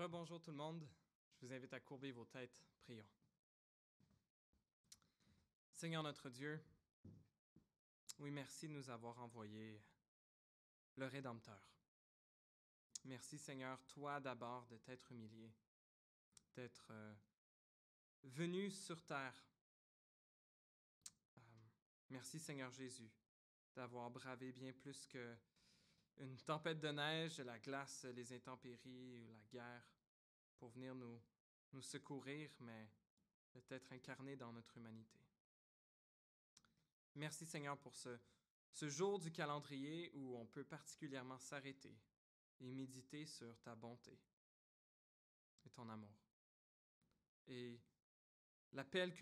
Rebonjour tout le monde. Je vous invite à courber vos têtes. Prions. Seigneur notre Dieu, oui, merci de nous avoir envoyé le Rédempteur. Merci Seigneur, toi d'abord, de t'être humilié, d'être venu sur terre. Merci Seigneur Jésus, d'avoir bravé bien plus qu'une tempête de neige, la glace, les intempéries, la guerre, pour venir nous secourir, mais de t'être incarné dans notre humanité. Merci Seigneur pour ce jour du calendrier où on peut particulièrement s'arrêter et méditer sur ta bonté et ton amour. Et l'appel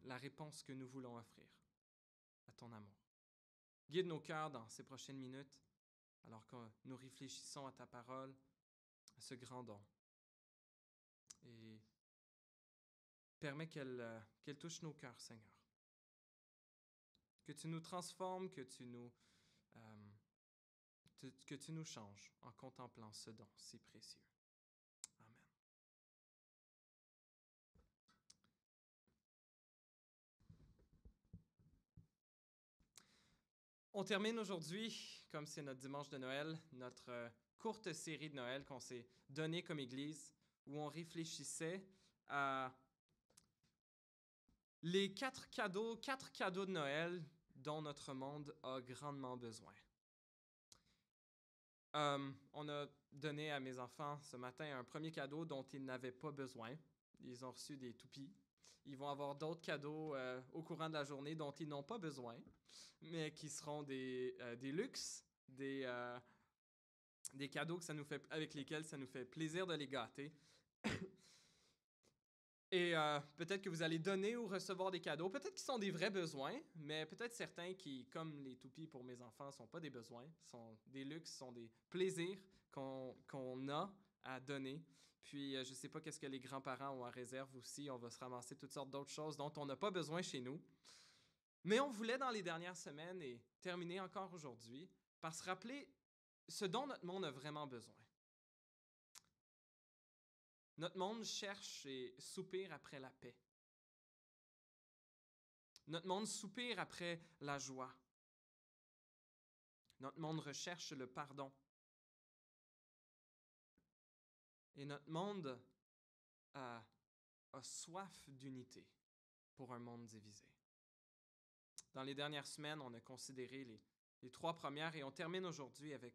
la réponse que nous voulons offrir à ton amour. Guide nos cœurs dans ces prochaines minutes alors que nous réfléchissons à ta parole, à ce grand don. Et permets qu'elle touche nos cœurs, Seigneur. Que tu nous transformes, que tu nous changes en contemplant ce don si précieux. Amen. On termine aujourd'hui, comme c'est notre dimanche de Noël, notre courte série de Noël qu'on s'est donnée comme Église, où on réfléchissait à les quatre cadeaux de Noël dont notre monde a grandement besoin. On a donné à mes enfants ce matin un premier cadeau dont ils n'avaient pas besoin. Ils ont reçu des toupies. Ils vont avoir d'autres cadeaux au courant de la journée dont ils n'ont pas besoin, mais qui seront des luxes, des cadeaux avec lesquels ça nous fait plaisir de les gâter. Et peut-être que vous allez donner ou recevoir des cadeaux, peut-être qu'ils sont des vrais besoins, mais peut-être certains qui, comme les toupies pour mes enfants, ne sont pas des besoins, sont des luxes, sont des plaisirs qu'on a à donner. Puis je ne sais pas qu'est-ce que les grands-parents ont en réserve aussi, on va se ramasser toutes sortes d'autres choses dont on n'a pas besoin chez nous. Mais on voulait dans les dernières semaines et terminer encore aujourd'hui par se rappeler ce dont notre monde a vraiment besoin. Notre monde cherche et soupire après la paix. Notre monde soupire après la joie. Notre monde recherche le pardon. Et notre monde a soif d'unité pour un monde divisé. Dans les dernières semaines, on a considéré les trois premières et on termine aujourd'hui avec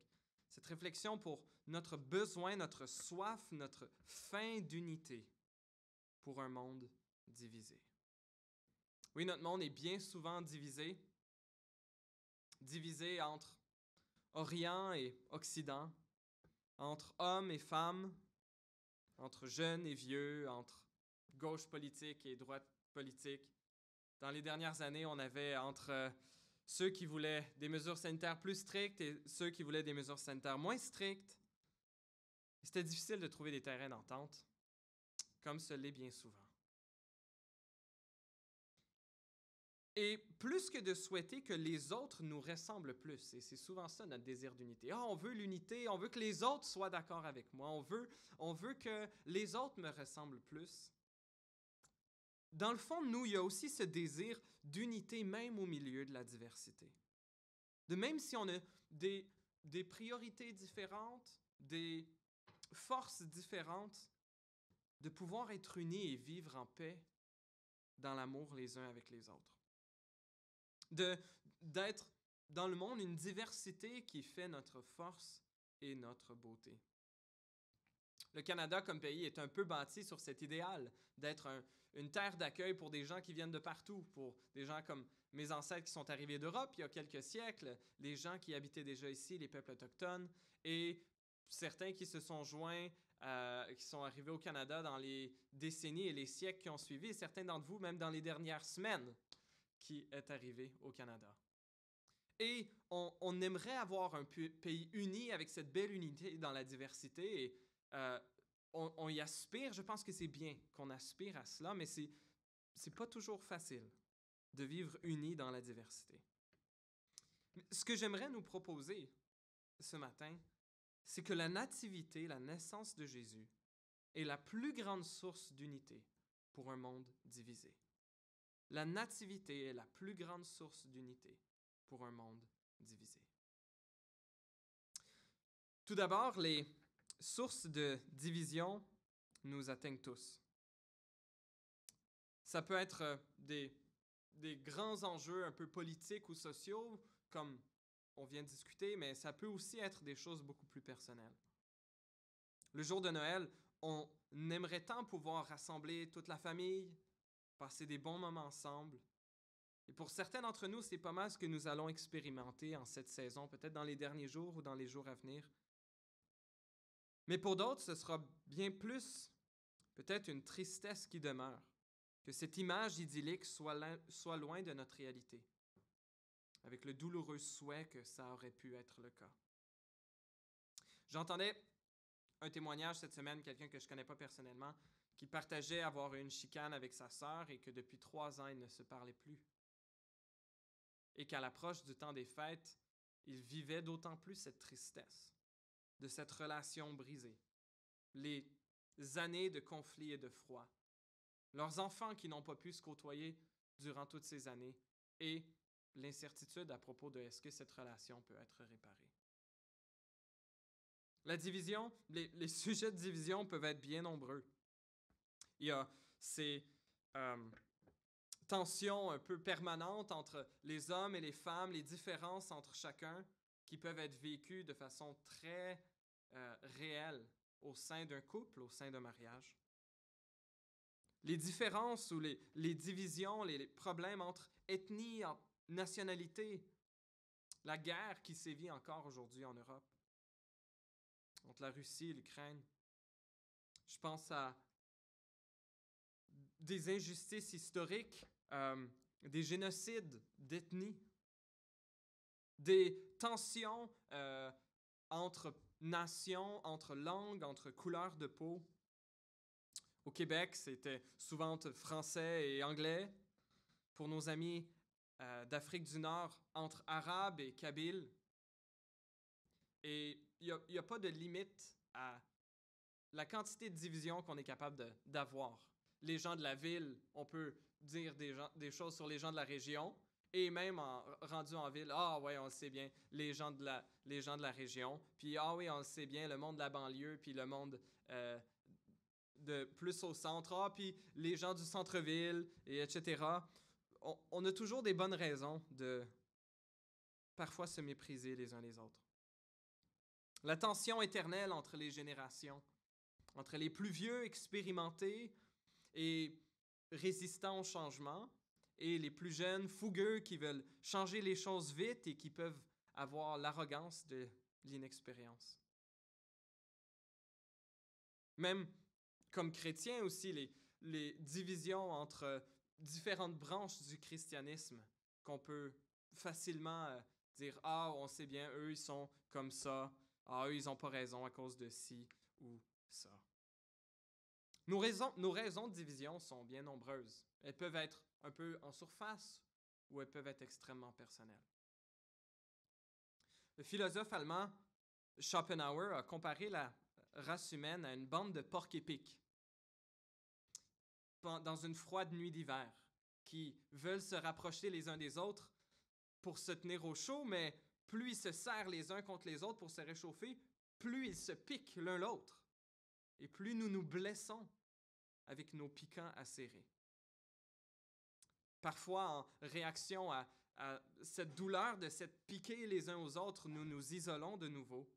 cette réflexion pour notre besoin, notre soif, notre faim d'unité pour un monde divisé. Oui, notre monde est bien souvent divisé entre Orient et Occident, entre hommes et femmes, entre jeunes et vieux, entre gauche politique et droite politique. Dans les dernières années, on avait entre ceux qui voulaient des mesures sanitaires plus strictes et ceux qui voulaient des mesures sanitaires moins strictes. C'était difficile de trouver des terrains d'entente, comme ce l'est bien souvent. Et plus que de souhaiter que les autres nous ressemblent plus, et c'est souvent ça notre désir d'unité. On veut l'unité, on veut que les autres soient d'accord avec moi, on veut que les autres me ressemblent plus. Dans le fond de nous, il y a aussi ce désir d'unité même au milieu de la diversité. De même si on a des priorités différentes, des forces différentes, de pouvoir être unis et vivre en paix dans l'amour les uns avec les autres. D'être dans le monde une diversité qui fait notre force et notre beauté. Le Canada comme pays est un peu bâti sur cet idéal d'être une terre d'accueil pour des gens qui viennent de partout, pour des gens comme mes ancêtres qui sont arrivés d'Europe il y a quelques siècles, les gens qui habitaient déjà ici, les peuples autochtones, et certains qui se sont joints, qui sont arrivés au Canada dans les décennies et les siècles qui ont suivi, et certains d'entre vous même dans les dernières semaines qui est arrivé au Canada. Et on aimerait avoir un pays uni avec cette belle unité dans la diversité. Et on y aspire. Je pense que c'est bien qu'on aspire à cela, mais c'est pas toujours facile de vivre unis dans la diversité. Ce que j'aimerais nous proposer ce matin, c'est que la nativité, la naissance de Jésus, est la plus grande source d'unité pour un monde divisé. La nativité est la plus grande source d'unité pour un monde divisé. Tout d'abord, les sources de division nous atteignent tous. Ça peut être des grands enjeux un peu politiques ou sociaux, comme on vient de discuter, mais ça peut aussi être des choses beaucoup plus personnelles. Le jour de Noël, on aimerait tant pouvoir rassembler toute la famille, passer des bons moments ensemble. Et pour certains d'entre nous, c'est pas mal ce que nous allons expérimenter en cette saison, peut-être dans les derniers jours ou dans les jours à venir. Mais pour d'autres, ce sera bien plus peut-être une tristesse qui demeure, que cette image idyllique soit loin de notre réalité, avec le douloureux souhait que ça aurait pu être le cas. J'entendais un témoignage cette semaine, quelqu'un que je ne connais pas personnellement, qui partageait avoir eu une chicane avec sa sœur et que depuis 3 ans, ils ne se parlaient plus. Et qu'à l'approche du temps des fêtes, ils vivaient d'autant plus cette tristesse de cette relation brisée. Les années de conflit et de froid. Leurs enfants qui n'ont pas pu se côtoyer durant toutes ces années et l'incertitude à propos de est-ce que cette relation peut être réparée. La division, les sujets de division peuvent être bien nombreux. Il y a ces tensions un peu permanentes entre les hommes et les femmes, les différences entre chacun qui peuvent être vécues de façon très réelle au sein d'un couple, au sein d'un mariage. Les différences ou les divisions, les problèmes entre ethnie, nationalité, la guerre qui sévit encore aujourd'hui en Europe, entre la Russie et l'Ukraine. Je pense à des injustices historiques, des génocides d'ethnie, des tensions entre nations, entre langues, entre couleurs de peau. Au Québec, c'était souvent entre français et anglais. Pour nos amis d'Afrique du Nord, entre arabes et kabyles. Et il n'y a pas de limite à la quantité de division qu'on est capable d'avoir. Les gens de la ville, on peut dire des choses sur les gens de la région, et même rendu en ville, ah ouais, on le sait bien, les gens de la région, puis ah oui, on le sait bien, le monde de la banlieue, puis le monde de plus au centre, ah, puis les gens du centre-ville, et etc. On a toujours des bonnes raisons de parfois se mépriser les uns les autres. La tension éternelle entre les générations, entre les plus vieux expérimentés et résistants au changement, et les plus jeunes fougueux qui veulent changer les choses vite et qui peuvent avoir l'arrogance de l'inexpérience. Même comme chrétiens aussi, les divisions entre différentes branches du christianisme qu'on peut facilement dire « Ah, on sait bien, eux, ils sont comme ça. Ah, eux, ils n'ont pas raison à cause de ci ou ça. » Nos raisons de division sont bien nombreuses. Elles peuvent être un peu en surface ou elles peuvent être extrêmement personnelles. Le philosophe allemand Schopenhauer a comparé la race humaine à une bande de porcs-épics dans une froide nuit d'hiver qui veulent se rapprocher les uns des autres pour se tenir au chaud, mais plus ils se serrent les uns contre les autres pour se réchauffer, plus ils se piquent l'un l'autre et plus nous nous blessons avec nos piquants acérés. Parfois, en réaction à cette douleur de s'être piqués les uns aux autres, nous nous isolons de nouveau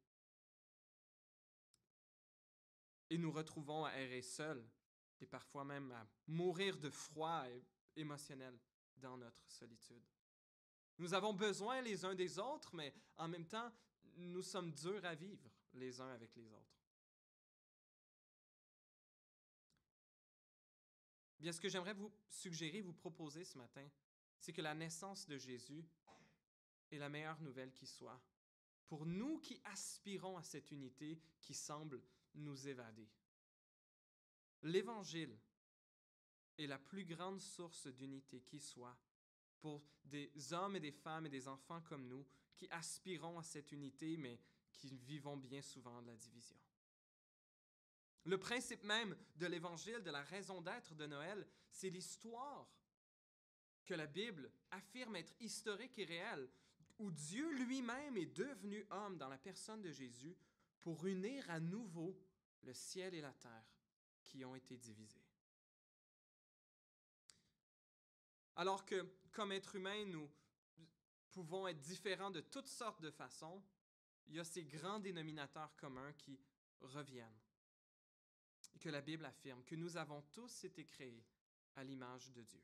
et nous retrouvons à errer seuls et parfois même à mourir de froid émotionnel dans notre solitude. Nous avons besoin les uns des autres, mais en même temps, nous sommes durs à vivre les uns avec les autres. Bien, ce que j'aimerais vous suggérer, vous proposer ce matin, c'est que la naissance de Jésus est la meilleure nouvelle qui soit pour nous qui aspirons à cette unité qui semble nous évader. L'Évangile est la plus grande source d'unité qui soit pour des hommes et des femmes et des enfants comme nous qui aspirons à cette unité, mais qui vivons bien souvent de la division. Le principe même de l'Évangile, de la raison d'être de Noël, c'est l'histoire que la Bible affirme être historique et réelle, où Dieu lui-même est devenu homme dans la personne de Jésus pour unir à nouveau le ciel et la terre qui ont été divisés. Alors que, comme êtres humains, nous pouvons être différents de toutes sortes de façons, il y a ces grands dénominateurs communs qui reviennent. Et que la Bible affirme que nous avons tous été créés à l'image de Dieu.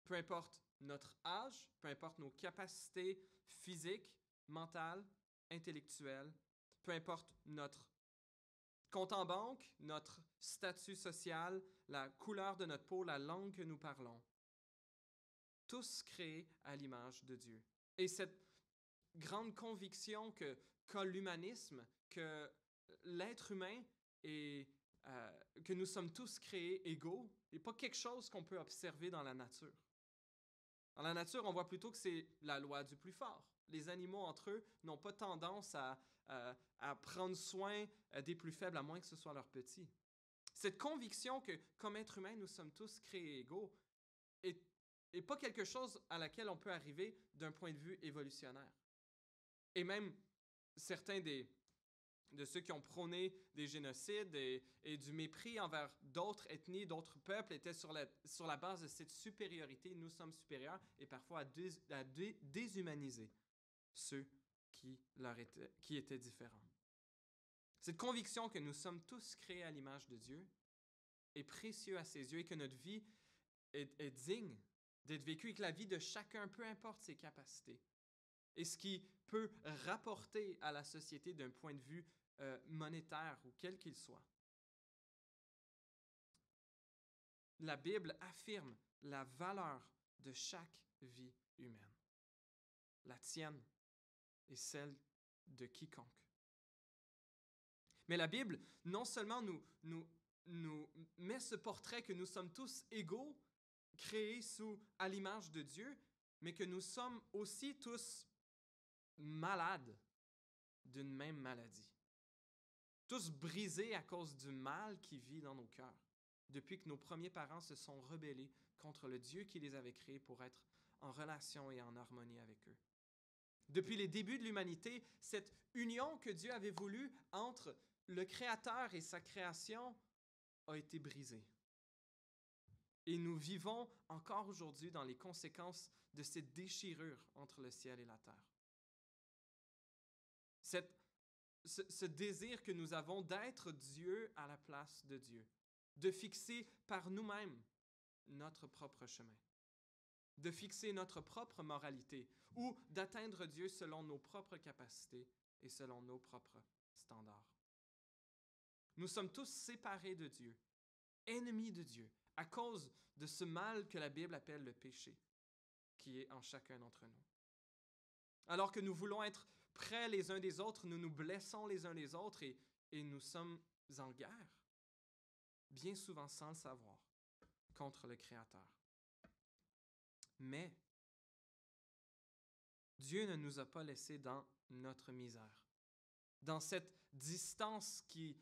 Peu importe notre âge, peu importe nos capacités physiques, mentales, intellectuelles, peu importe notre compte en banque, notre statut social, la couleur de notre peau, la langue que nous parlons, tous créés à l'image de Dieu. Et cette grande conviction qu'a l'humanisme, que l'être humain est, que nous sommes tous créés égaux, n'est pas quelque chose qu'on peut observer dans la nature. Dans la nature, on voit plutôt que c'est la loi du plus fort. Les animaux entre eux n'ont pas tendance à prendre soin des plus faibles, à moins que ce soit leurs petits. Cette conviction que, comme être humain, nous sommes tous créés égaux est pas quelque chose à laquelle on peut arriver d'un point de vue évolutionnaire. Et même certains de ceux qui ont prôné des génocides et du mépris envers d'autres ethnies, d'autres peuples, étaient sur la base de cette supériorité. Nous sommes supérieurs et parfois à déshumaniser ceux qui étaient différents. Cette conviction que nous sommes tous créés à l'image de Dieu est précieux à ses yeux et que notre vie est digne d'être vécue et que la vie de chacun, peu importe ses capacités, et ce qui peut rapporter à la société d'un point de vue monétaire ou quel qu'il soit. La Bible affirme la valeur de chaque vie humaine, la tienne et celle de quiconque. Mais la Bible, non seulement nous met ce portrait que nous sommes tous égaux, créés à l'image de Dieu, mais que nous sommes aussi tous malades d'une même maladie. Tous brisés à cause du mal qui vit dans nos cœurs, depuis que nos premiers parents se sont rebellés contre le Dieu qui les avait créés pour être en relation et en harmonie avec eux. Depuis les débuts de l'humanité, cette union que Dieu avait voulu entre le Créateur et sa création a été brisée. Et nous vivons encore aujourd'hui dans les conséquences de cette déchirure entre le ciel et la terre. Ce désir que nous avons d'être Dieu à la place de Dieu, de fixer par nous-mêmes notre propre chemin, de fixer notre propre moralité ou d'atteindre Dieu selon nos propres capacités et selon nos propres standards. Nous sommes tous séparés de Dieu, ennemis de Dieu, à cause de ce mal que la Bible appelle le péché, qui est en chacun d'entre nous. Alors que nous voulons être près les uns des autres, nous nous blessons les uns les autres et nous sommes en guerre, bien souvent sans le savoir, contre le Créateur. Mais Dieu ne nous a pas laissés dans notre misère, dans cette distance qui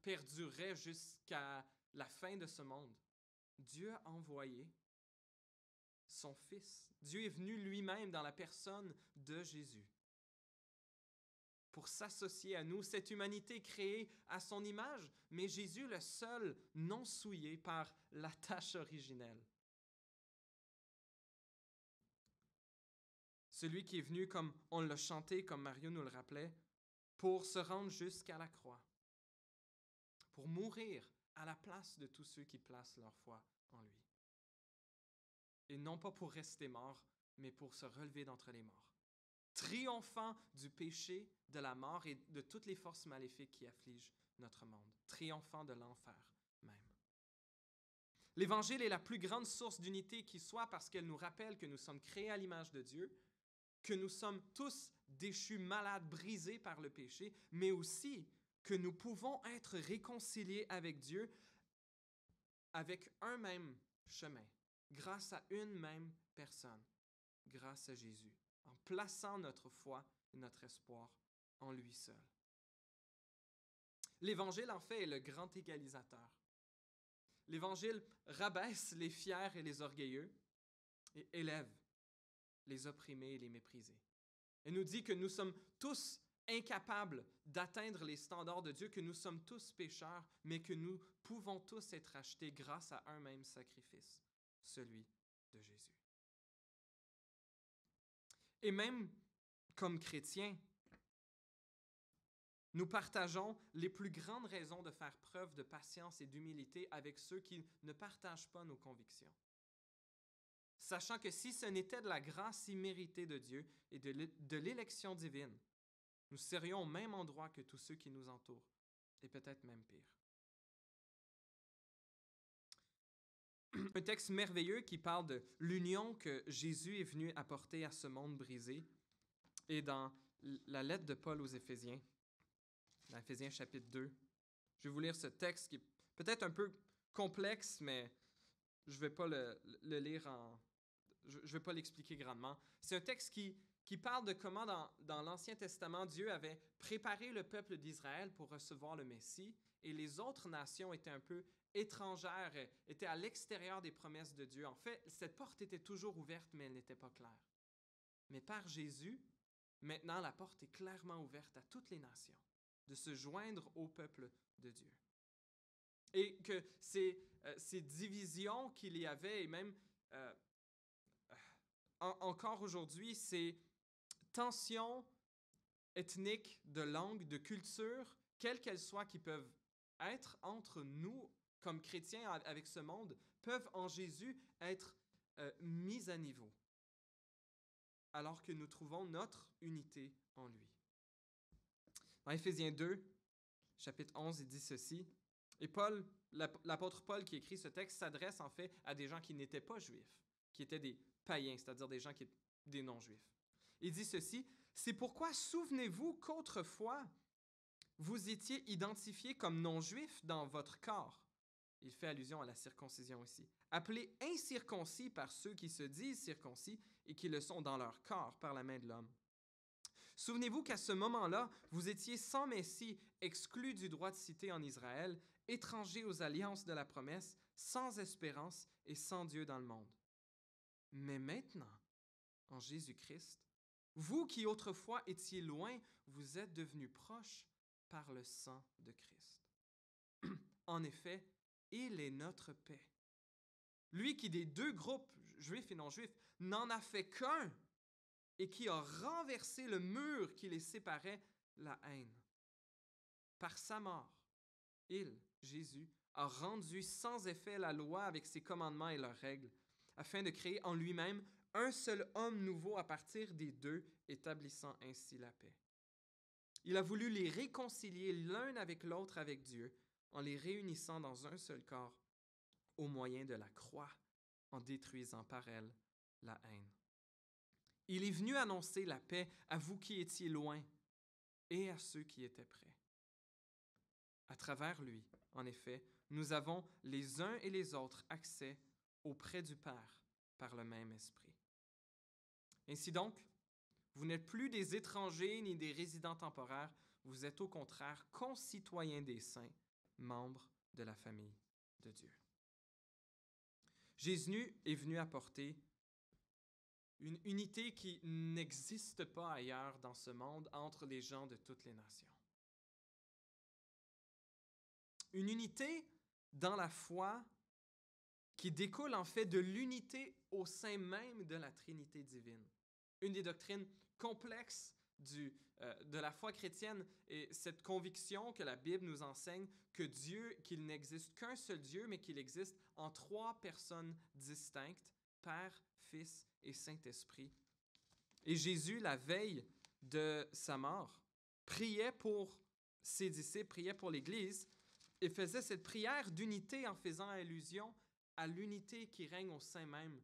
perdurerait jusqu'à la fin de ce monde. Dieu a envoyé son Fils. Dieu est venu lui-même dans la personne de Jésus pour s'associer à nous, cette humanité créée à son image, mais Jésus le seul non souillé par la tâche originelle. Celui qui est venu, comme on l'a chanté, comme Mario nous le rappelait, pour se rendre jusqu'à la croix, pour mourir à la place de tous ceux qui placent leur foi en lui. Et non pas pour rester mort, mais pour se relever d'entre les morts, triomphant du péché, de la mort et de toutes les forces maléfiques qui affligent notre monde, triomphant de l'enfer même. L'Évangile est la plus grande source d'unité qui soit parce qu'elle nous rappelle que nous sommes créés à l'image de Dieu, que nous sommes tous déchus, malades, brisés par le péché, mais aussi que nous pouvons être réconciliés avec Dieu avec un même chemin, grâce à une même personne, grâce à Jésus, en plaçant notre foi et notre espoir en lui seul. L'Évangile, en fait, est le grand égalisateur. L'Évangile rabaisse les fiers et les orgueilleux et élève les opprimés et les méprisés. Et nous dit que nous sommes tous incapables d'atteindre les standards de Dieu, que nous sommes tous pécheurs, mais que nous pouvons tous être achetés grâce à un même sacrifice, celui de Jésus. Et même comme chrétiens, nous partageons les plus grandes raisons de faire preuve de patience et d'humilité avec ceux qui ne partagent pas nos convictions. Sachant que si ce n'était de la grâce imméritée de Dieu et de l'élection divine, nous serions au même endroit que tous ceux qui nous entourent, et peut-être même pire. Un texte merveilleux qui parle de l'union que Jésus est venu apporter à ce monde brisé est dans la lettre de Paul aux Éphésiens, dans Éphésiens chapitre 2. Je vais vous lire ce texte qui est peut-être un peu complexe, mais je ne vais pas le lire je ne vais pas l'expliquer grandement. C'est un texte qui parle de comment dans l'Ancien Testament, Dieu avait préparé le peuple d'Israël pour recevoir le Messie et les autres nations étaient un peu étrangères, étaient à l'extérieur des promesses de Dieu. En fait, cette porte était toujours ouverte, mais elle n'était pas claire. Mais par Jésus, maintenant, la porte est clairement ouverte à toutes les nations de se joindre au peuple de Dieu. Et que ces divisions qu'il y avait, et même encore aujourd'hui, ces tensions ethniques, de langue, de culture, quelles qu'elles soient, qui peuvent être entre nous, comme chrétiens avec ce monde, peuvent en Jésus être mises à niveau, alors que nous trouvons notre unité en lui. Dans Éphésiens 2, chapitre 11, il dit ceci, et Paul, l'apôtre Paul qui écrit ce texte s'adresse en fait à des gens qui n'étaient pas juifs, qui étaient des païens, c'est-à-dire des gens des non-juifs. Il dit ceci, « C'est pourquoi souvenez-vous qu'autrefois, vous étiez identifiés comme non-juifs dans votre corps. » Il fait allusion à la circoncision ici. « Appelés incirconcis par ceux qui se disent circoncis et qui le sont dans leur corps par la main de l'homme. Souvenez-vous qu'à ce moment-là, vous étiez sans Messie, exclus du droit de cité en Israël, étrangers aux alliances de la promesse, sans espérance et sans Dieu dans le monde. Mais maintenant, en Jésus-Christ, vous qui autrefois étiez loin, vous êtes devenus proches par le sang de Christ. En effet, il est notre paix. Lui qui des deux groupes, juifs et non-juifs, n'en a fait qu'un et qui a renversé le mur qui les séparait, la haine. Par sa mort, il, Jésus, a rendu sans effet la loi avec ses commandements et leurs règles, afin de créer en lui-même un seul homme nouveau à partir des deux, établissant ainsi la paix. Il a voulu les réconcilier l'un avec l'autre avec Dieu, en les réunissant dans un seul corps, au moyen de la croix, en détruisant par elle la haine. Il est venu annoncer la paix à vous qui étiez loin et à ceux qui étaient près. À travers lui, en effet, nous avons les uns et les autres accès auprès du Père par le même esprit. Ainsi donc, vous n'êtes plus des étrangers ni des résidents temporaires, vous êtes au contraire concitoyens des saints, membres de la famille de Dieu. Jésus est venu apporter une unité qui n'existe pas ailleurs dans ce monde entre les gens de toutes les nations. Une unité dans la foi qui découle en fait de l'unité au sein même de la Trinité divine. Une des doctrines complexes de la foi chrétienne est cette conviction que la Bible nous enseigne que Dieu, qu'il n'existe qu'un seul Dieu, mais qu'il existe en trois personnes distinctes, Père, Fils et Saint-Esprit. Et Jésus, la veille de sa mort, priait pour ses disciples, priait pour l'Église, et faisait cette prière d'unité en faisant allusion à l'unité qui règne au sein même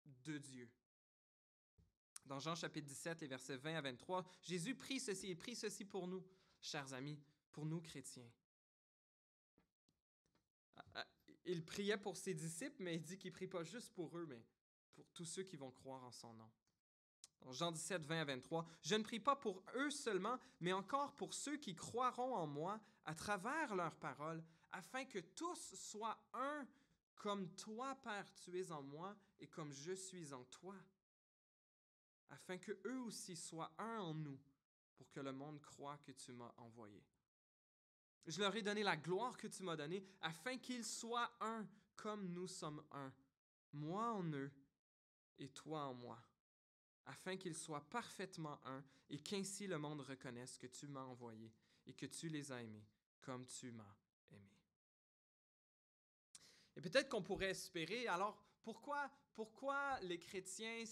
de Dieu. Dans Jean chapitre 17, les versets 20 à 23, Jésus prie ceci, et prie ceci pour nous, chers amis, pour nous chrétiens. Il priait pour ses disciples, mais il dit qu'il ne prie pas juste pour eux, mais pour tous ceux qui vont croire en son nom. Dans Jean 17, 20 à 23, « Je ne prie pas pour eux seulement, mais encore pour ceux qui croiront en moi à travers leurs paroles, afin que tous soient un, comme toi, Père, tu es en moi, et comme je suis en toi, afin que eux aussi soient un en nous, pour que le monde croie que tu m'as envoyé. Je leur ai donné la gloire que tu m'as donnée, afin qu'ils soient un, comme nous sommes un, moi en eux et toi en moi, afin qu'ils soient parfaitement un, et qu'ainsi le monde reconnaisse que tu m'as envoyé et que tu les as aimés, comme tu m'as aimé. » Et peut-être qu'on pourrait espérer, alors pourquoi les chrétiens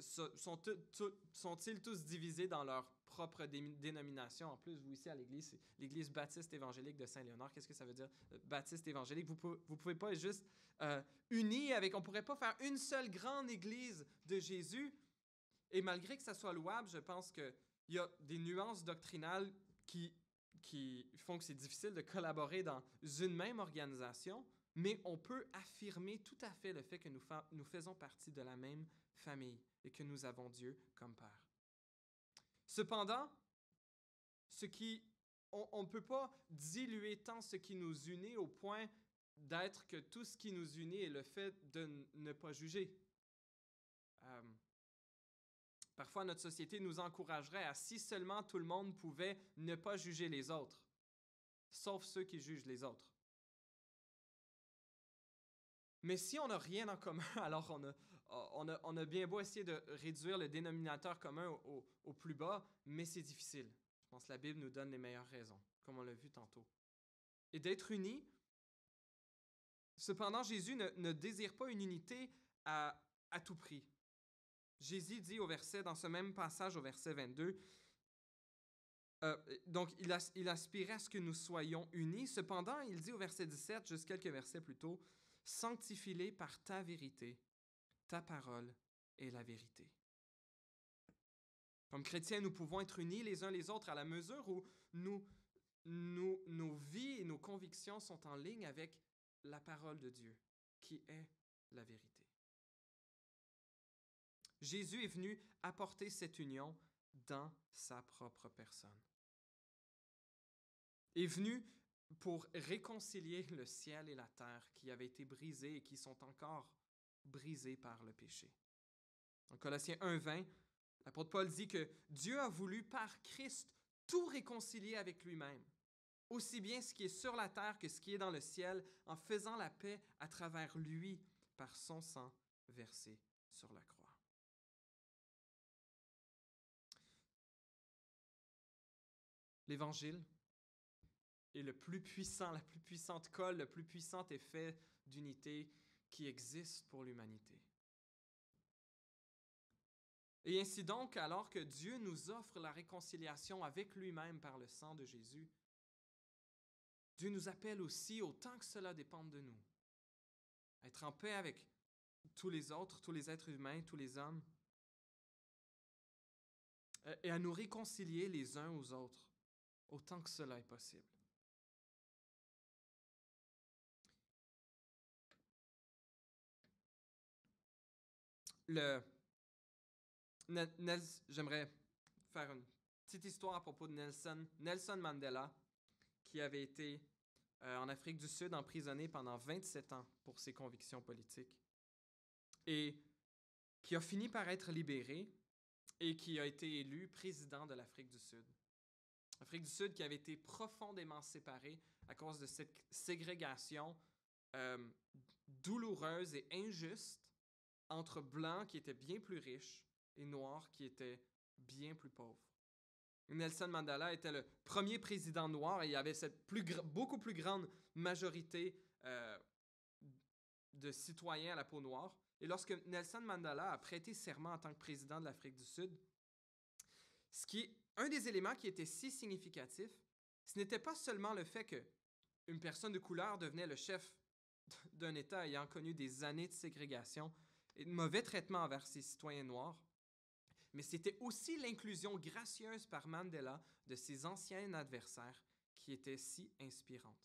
sont-ils tous divisés dans leur propre dénomination? En plus, vous ici à l'Église, c'est l'Église baptiste évangélique de Saint-Léonard. Qu'est-ce que ça veut dire, baptiste évangélique? Vous pouvez pas être juste unis avec, on pourrait pas faire une seule grande Église de Jésus. Et malgré que ça soit louable, je pense qu'il y a des nuances doctrinales qui font que c'est difficile de collaborer dans une même organisation, mais on peut affirmer tout à fait le fait que nous faisons partie de la même famille et que nous avons Dieu comme Père. Cependant, on ne peut pas diluer tant ce qui nous unit au point d'être que tout ce qui nous unit est le fait de ne pas juger. Parfois, notre société nous encouragerait à si seulement tout le monde pouvait ne pas juger les autres, sauf ceux qui jugent les autres. Mais si on n'a rien en commun, alors on a bien beau essayer de réduire le dénominateur commun au plus bas, mais c'est difficile. Je pense que la Bible nous donne les meilleures raisons, comme on l'a vu tantôt. Et d'être unis, cependant, Jésus ne désire pas une unité à tout prix. Jésus dit dans ce même passage au verset 22, donc il aspirait à ce que nous soyons unis. Cependant, il dit au verset 17, juste quelques versets plus tôt, « Sanctifie-les par ta vérité, ta parole est la vérité. » Comme chrétiens, nous pouvons être unis les uns les autres à la mesure où nos vies et nos convictions sont en ligne avec la parole de Dieu, qui est la vérité. Jésus est venu apporter cette union dans sa propre personne. Il est venu pour réconcilier le ciel et la terre qui avaient été brisés et qui sont encore brisés par le péché. En Colossiens 1:20, l'apôtre Paul dit que Dieu a voulu par Christ tout réconcilier avec lui-même, aussi bien ce qui est sur la terre que ce qui est dans le ciel, en faisant la paix à travers lui par son sang versé sur la croix. L'Évangile est la plus puissante colle, le plus puissant effet d'unité qui existe pour l'humanité. Et ainsi donc, alors que Dieu nous offre la réconciliation avec lui-même par le sang de Jésus, Dieu nous appelle aussi, autant que cela dépende de nous, à être en paix avec tous les autres, tous les êtres humains, tous les hommes, et à nous réconcilier les uns aux autres, autant que cela est possible. J'aimerais faire une petite histoire à propos de Nelson Mandela, qui avait été en Afrique du Sud emprisonné pendant 27 ans pour ses convictions politiques et qui a fini par être libéré et qui a été élu président de l'Afrique du Sud. L'Afrique du Sud qui avait été profondément séparée à cause de cette ségrégation douloureuse et injuste entre blancs qui étaient bien plus riches et noirs qui étaient bien plus pauvres. Nelson Mandela était le premier président noir et il y avait cette beaucoup plus grande majorité de citoyens à la peau noire. Et lorsque Nelson Mandela a prêté serment en tant que président de l'Afrique du Sud, un des éléments qui était si significatif, ce n'était pas seulement le fait qu'une personne de couleur devenait le chef d'un État ayant connu des années de ségrégation et de mauvais traitement envers ses citoyens noirs, mais c'était aussi l'inclusion gracieuse par Mandela de ses anciens adversaires qui était si inspirante.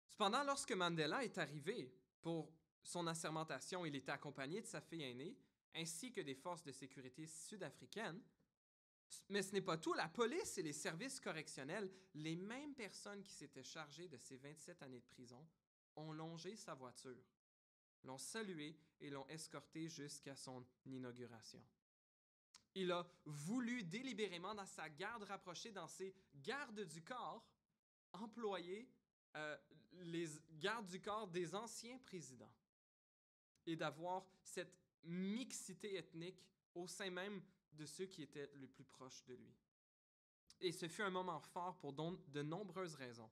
Cependant, lorsque Mandela est arrivé pour son assermentation, il était accompagné de sa fille aînée, ainsi que des forces de sécurité sud-africaines. Mais ce n'est pas tout. La police et les services correctionnels, les mêmes personnes qui s'étaient chargées de ces 27 années de prison, ont longé sa voiture, l'ont salué et l'ont escorté jusqu'à son inauguration. Il a voulu délibérément, dans sa garde rapprochée, dans ses gardes du corps, employer les gardes du corps des anciens présidents et d'avoir cette mixité ethnique au sein même de ceux qui étaient les plus proches de lui. Et ce fut un moment fort pour de nombreuses raisons.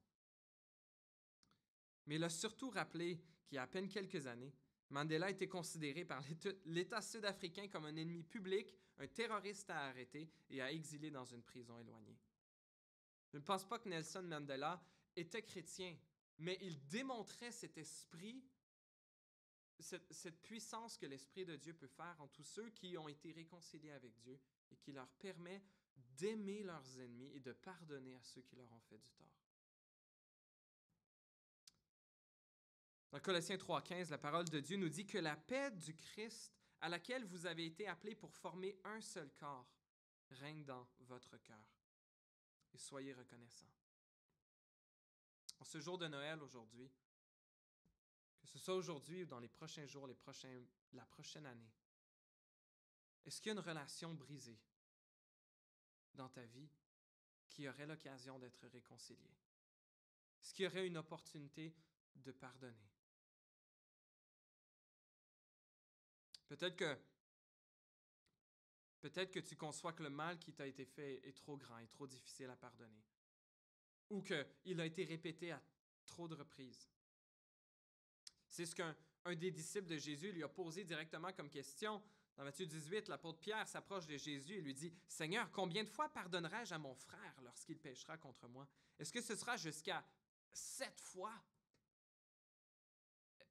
Mais il a surtout rappelé qu'il y a à peine quelques années, Mandela était considéré par l'État sud-africain comme un ennemi public, un terroriste à arrêter et à exiler dans une prison éloignée. Je ne pense pas que Nelson Mandela était chrétien, mais il démontrait cet esprit, cette puissance que l'Esprit de Dieu peut faire en tous ceux qui ont été réconciliés avec Dieu et qui leur permet d'aimer leurs ennemis et de pardonner à ceux qui leur ont fait du tort. Dans Colossiens 3,15, la parole de Dieu nous dit que la paix du Christ, à laquelle vous avez été appelés pour former un seul corps, règne dans votre cœur. Et soyez reconnaissants. En ce jour de Noël aujourd'hui, que ce soit aujourd'hui ou dans les prochains jours, la prochaine année, est-ce qu'il y a une relation brisée dans ta vie qui aurait l'occasion d'être réconciliée? Est-ce qu'il y aurait une opportunité de pardonner? Peut-être que tu conçois que le mal qui t'a été fait est trop grand et trop difficile à pardonner. Ou qu'il a été répété à trop de reprises. C'est ce qu'un des disciples de Jésus lui a posé directement comme question. Dans Matthieu 18, l'apôtre Pierre s'approche de Jésus et lui dit « Seigneur, combien de fois pardonnerai-je à mon frère lorsqu'il péchera contre moi? Est-ce que ce sera jusqu'à 7 fois?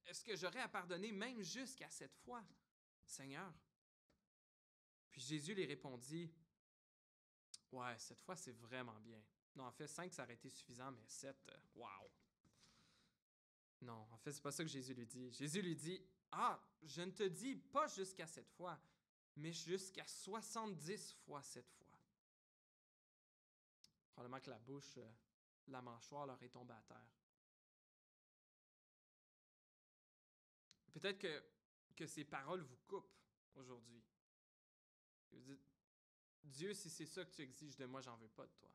Est-ce que j'aurai à pardonner même jusqu'à 7 fois, Seigneur? » Puis Jésus lui répondit « Ouais, 7 fois, c'est vraiment bien. Non, en fait, 5, ça aurait été suffisant, mais 7, wow! » Non, en fait, c'est pas ça que Jésus lui dit. Jésus lui dit « Ah, je ne te dis pas jusqu'à 7 fois, mais jusqu'à 70 fois 7 fois. » Probablement que la bouche, la mâchoire leur est tombée à terre. Peut-être que ces paroles vous coupent aujourd'hui. Vous dites, Dieu, si c'est ça que tu exiges de moi, j'en veux pas de toi.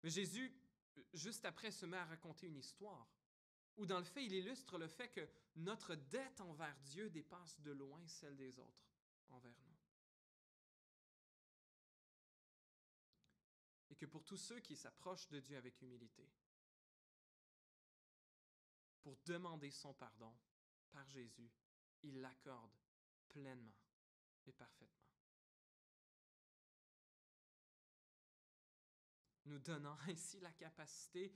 Mais Jésus, juste après, se met à raconter une histoire où, dans le fait, il illustre le fait que notre dette envers Dieu dépasse de loin celle des autres envers nous. Et que pour tous ceux qui s'approchent de Dieu avec humilité, pour demander son pardon par Jésus, il l'accorde pleinement et parfaitement. Nous donnant ainsi la capacité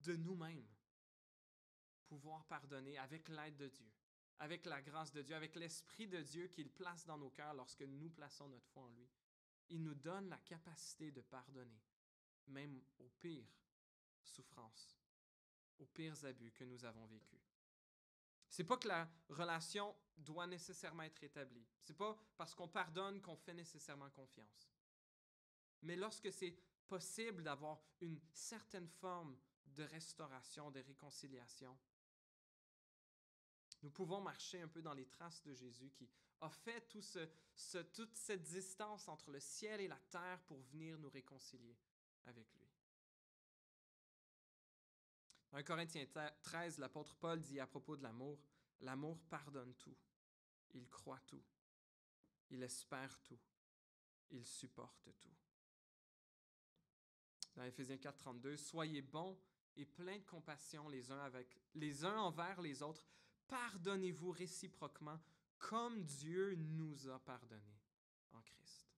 de nous-mêmes pouvoir pardonner avec l'aide de Dieu, avec la grâce de Dieu, avec l'Esprit de Dieu qu'il place dans nos cœurs lorsque nous plaçons notre foi en lui. Il nous donne la capacité de pardonner, même aux pires souffrances, aux pires abus que nous avons vécus. C'est pas que la relation doit nécessairement être établie. C'est pas parce qu'on pardonne qu'on fait nécessairement confiance. Mais lorsque c'est possible d'avoir une certaine forme de restauration, de réconciliation, nous pouvons marcher un peu dans les traces de Jésus qui a fait toute cette distance entre le ciel et la terre pour venir nous réconcilier avec lui. Dans 1 Corinthiens 13, l'apôtre Paul dit à propos de l'amour, « L'amour pardonne tout, il croit tout, il espère tout, il supporte tout. » Dans Éphésiens 4, 32, « Soyez bons et pleins de compassion les uns envers les autres, pardonnez-vous réciproquement comme Dieu nous a pardonnés en Christ. »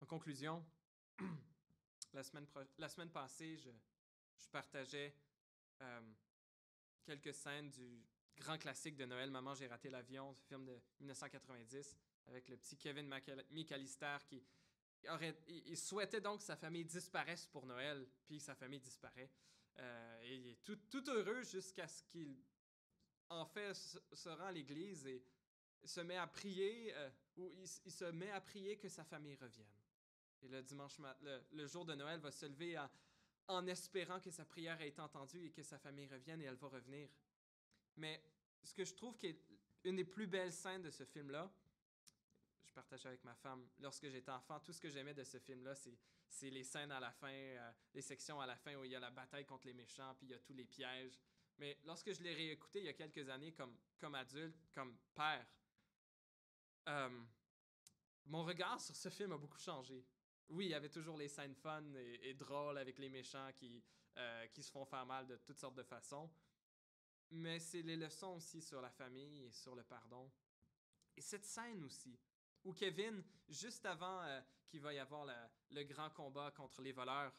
En conclusion, la semaine passée, je partageais quelques scènes du grand classique de Noël, Maman, j'ai raté l'avion, ce film de 1990, avec le petit Kevin McAllister qui il souhaitait donc que sa famille disparaisse pour Noël, puis sa famille disparaît. Et il est tout heureux jusqu'à ce qu'il, en fait, se rend à l'église et se met à prier, ou il se met à prier que sa famille revienne. Et le le jour de Noël va se lever en espérant que sa prière a été entendue et que sa famille revienne, et elle va revenir. Mais ce que je trouve qui est une des plus belles scènes de ce film-là, je partageais avec ma femme, lorsque j'étais enfant, tout ce que j'aimais de ce film-là, c'est les scènes à la fin, les sections à la fin où il y a la bataille contre les méchants, puis il y a tous les pièges. Mais lorsque je l'ai réécouté il y a quelques années comme adulte, comme père, euh, mon regard sur ce film a beaucoup changé. Oui, il y avait toujours les scènes fun et drôles avec les méchants qui se font faire mal de toutes sortes de façons. Mais c'est les leçons aussi sur la famille et sur le pardon. Et cette scène aussi, où Kevin, juste avant qu'il va y avoir le grand combat contre les voleurs,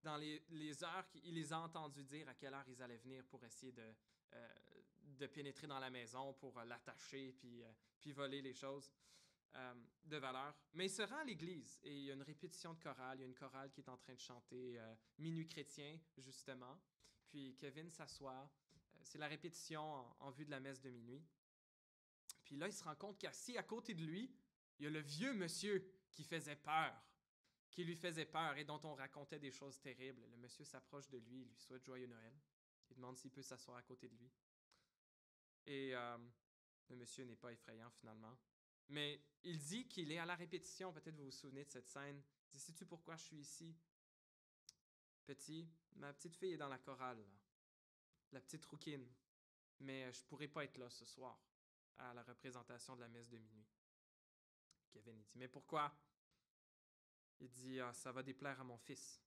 dans les heures, il les a entendus dire à quelle heure ils allaient venir pour essayer de pénétrer dans la maison, pour l'attacher, puis voler les choses de valeur. Mais il se rend à l'église et il y a une répétition de chorale. Il y a une chorale qui est en train de chanter Minuit chrétien, justement. Puis Kevin s'assoit. C'est la répétition en vue de la messe de minuit. Puis là, il se rend compte qu'assis à côté de lui, il y a le vieux monsieur qui lui faisait peur et dont on racontait des choses terribles. Le monsieur s'approche de lui, il lui souhaite joyeux Noël. Il demande s'il peut s'asseoir à côté de lui. Et le monsieur n'est pas effrayant finalement. Mais il dit qu'il est à la répétition, peut-être vous vous souvenez de cette scène. Il dit, sais-tu pourquoi je suis ici? Petit, ma petite fille est dans la chorale, là. La petite rouquine. Mais je pourrais pas être là ce soir, à la représentation de la messe de minuit. Kevin, il dit, mais pourquoi? Il dit, ça va déplaire à mon fils.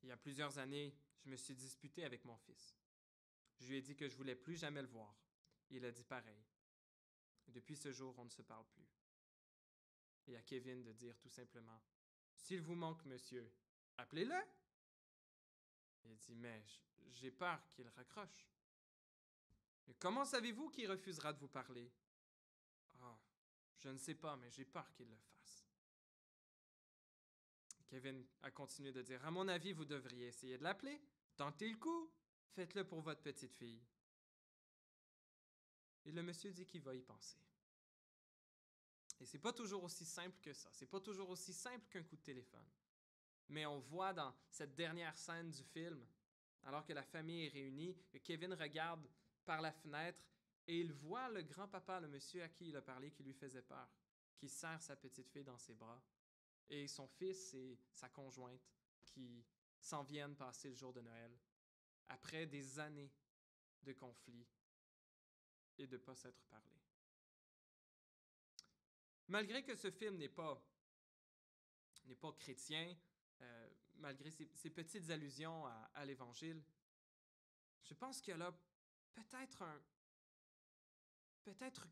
Il y a plusieurs années, je me suis disputé avec mon fils. Je lui ai dit que je voulais plus jamais le voir. Il a dit pareil. Depuis ce jour, on ne se parle plus. Et à Kevin de dire tout simplement, s'il vous manque, monsieur, appelez-le. Il dit, mais j'ai peur qu'il raccroche. Mais comment savez-vous qu'il refusera de vous parler? Ah, je ne sais pas, mais j'ai peur qu'il le fasse. Kevin a continué de dire, à mon avis, vous devriez essayer de l'appeler. Tentez le coup. Faites-le pour votre petite fille. Et le monsieur dit qu'il va y penser. Et c'est pas toujours aussi simple que ça. C'est pas toujours aussi simple qu'un coup de téléphone. Mais on voit dans cette dernière scène du film, alors que la famille est réunie, que Kevin regarde par la fenêtre et il voit le grand-papa, le monsieur à qui il a parlé, qui lui faisait peur, qui serre sa petite fille dans ses bras, et son fils et sa conjointe qui s'en viennent passer le jour de Noël, après des années de conflits et de ne pas s'être parlé. Malgré que ce film n'est pas chrétien, malgré ces petites allusions à l'Évangile, je pense qu'il y a là peut-être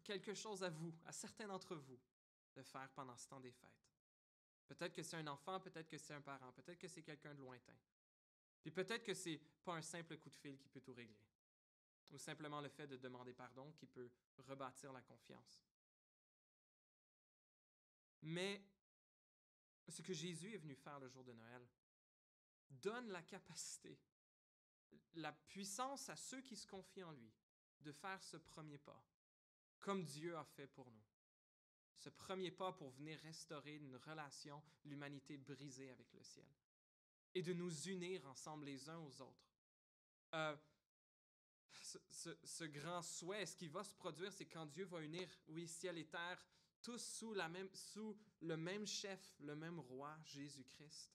quelque chose à vous, à certains d'entre vous, de faire pendant ce temps des fêtes. Peut-être que c'est un enfant, peut-être que c'est un parent, peut-être que c'est quelqu'un de lointain. Puis peut-être que c'est pas un simple coup de fil qui peut tout régler. Ou simplement le fait de demander pardon qui peut rebâtir la confiance. Mais ce que Jésus est venu faire le jour de Noël donne la capacité, la puissance à ceux qui se confient en lui de faire ce premier pas, comme Dieu a fait pour nous. Ce premier pas pour venir restaurer une relation, l'humanité brisée avec le ciel. Et de nous unir ensemble les uns aux autres. Ce grand souhait, ce qui va se produire, c'est quand Dieu va unir, oui, ciel et terre, tous sous le même chef, le même roi, Jésus-Christ.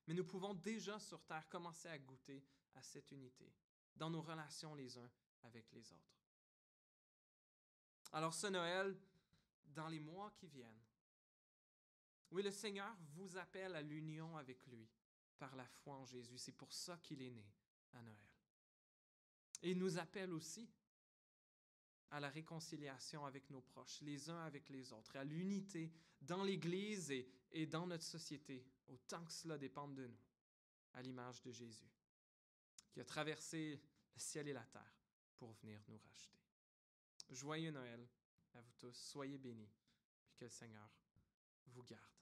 Mais nous pouvons déjà sur terre commencer à goûter à cette unité, dans nos relations les uns avec les autres. Alors ce Noël, dans les mois qui viennent, oui, le Seigneur vous appelle à l'union avec lui par la foi en Jésus. C'est pour ça qu'il est né à Noël. Et il nous appelle aussi à la réconciliation avec nos proches, les uns avec les autres, à l'unité dans l'Église et dans notre société, autant que cela dépende de nous, à l'image de Jésus, qui a traversé le ciel et la terre pour venir nous racheter. Joyeux Noël à vous tous, soyez bénis, et que le Seigneur vous garde.